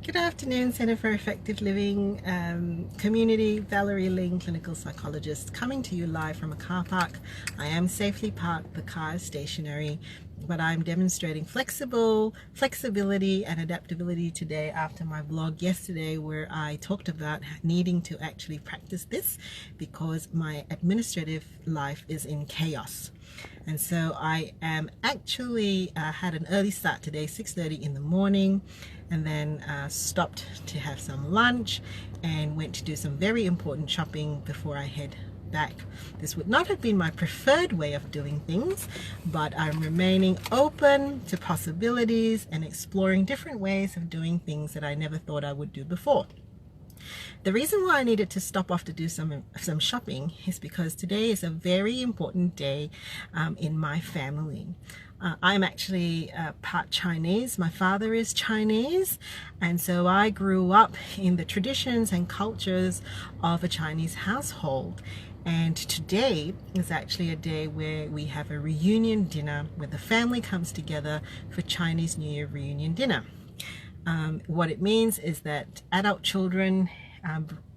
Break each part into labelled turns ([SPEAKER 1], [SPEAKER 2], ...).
[SPEAKER 1] Good afternoon, Centre for Effective Living community. Valerie Ling, clinical psychologist, coming to you live from a car park. I am safely parked, the car is stationary, but I'm demonstrating flexibility and adaptability today after my vlog yesterday where I talked about needing to actually practice this because my administrative life is in chaos. And so I am actually had an early start today, 6:30 in the morning, and then stopped to have some lunch and went to do some very important shopping before I head back. This would not have been my preferred way of doing things, but I'm remaining open to possibilities and exploring different ways of doing things that I never thought I would do before. The reason why I needed to stop off to do some shopping is because today is a very important day in my family. I'm actually part Chinese. My father is Chinese, and so I grew up in the traditions and cultures of a Chinese household. And today is actually a day where we have a reunion dinner where the family comes together for Chinese New Year reunion dinner. What it means is that adult children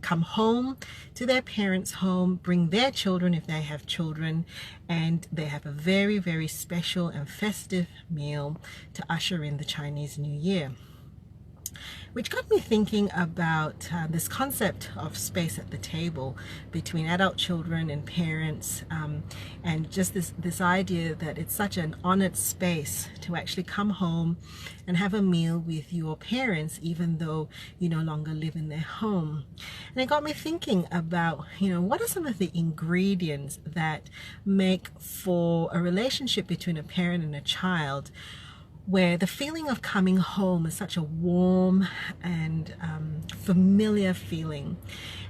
[SPEAKER 1] come home to their parents' home, bring their children if they have children, and they have a very, very special and festive meal to usher in the Chinese New Year. Which got me thinking about this concept of space at the table between adult children and parents, and just this idea that it's such an honored space to actually come home and have a meal with your parents even though you no longer live in their home. And it got me thinking about, what are some of the ingredients that make for a relationship between a parent and a child where the feeling of coming home is such a warm and familiar feeling.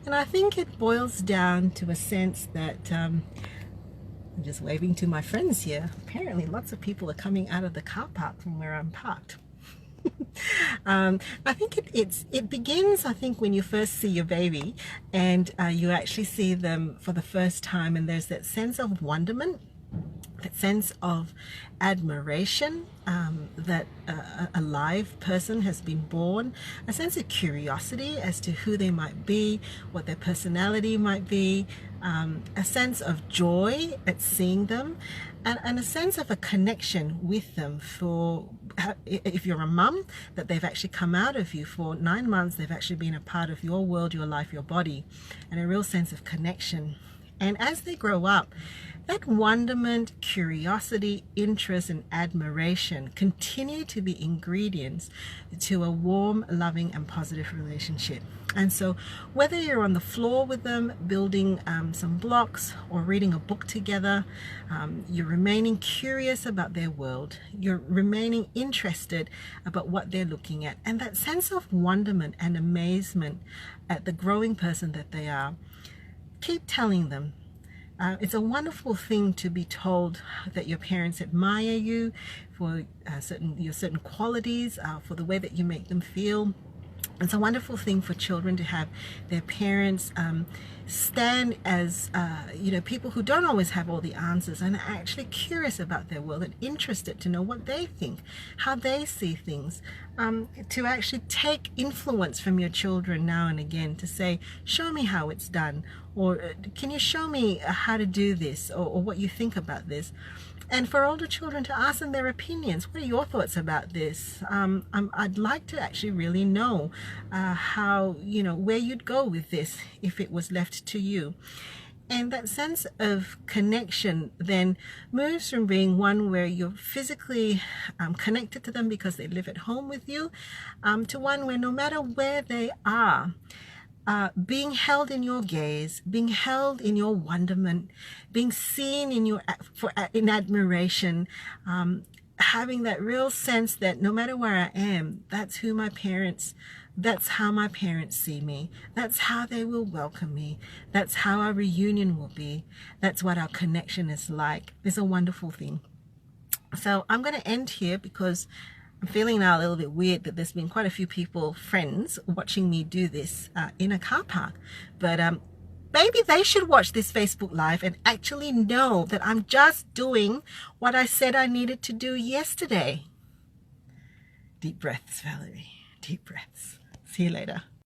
[SPEAKER 1] And I think it boils down to a sense that, I'm just waving to my friends here. Apparently lots of people are coming out of the car park from where I'm parked. I think it begins, I think, when you first see your baby and you actually see them for the first time, and there's that sense of wonderment, that sense of admiration that a live person has been born, a sense of curiosity as to who they might be, what their personality might be, a sense of joy at seeing them, and a sense of a connection with them. For if you're a mum, that they've actually come out of you for 9 months, they've actually been a part of your world, your life, your body, and a real sense of connection. And as they grow up, that wonderment, curiosity, interest, and admiration continue to be ingredients to a warm, loving, and positive relationship. And so whether you're on the floor with them, building some blocks, or reading a book together, you're remaining curious about their world. You're remaining interested about what they're looking at. And that sense of wonderment and amazement at the growing person that they are, keep telling them. It's a wonderful thing to be told that your parents admire you for your certain qualities, for the way that you make them feel. It's a wonderful thing for children to have their parents stand as people who don't always have all the answers and are actually curious about their world and interested to know what they think, how they see things, to actually take influence from your children now and again to say, show me how it's done, or can you show me how to do this, or what you think about this. And for older children to ask them their opinions. What are your thoughts about this? I'd like to actually really know how, where you'd go with this if it was left to you. And that sense of connection then moves from being one where you're physically connected to them because they live at home with you, to one where no matter where they are, being held in your gaze, being held in your wonderment, being seen in admiration, having that real sense that no matter where I am, that's how my parents see me. That's how they will welcome me. That's how our reunion will be. That's what our connection is like. It's a wonderful thing. So I'm going to end here because I'm feeling now a little bit weird that there's been quite a few friends watching me do this in a car park. But maybe they should watch this Facebook Live and actually know that I'm just doing what I said I needed to do yesterday. Deep breaths, Valerie. Deep breaths. See you later.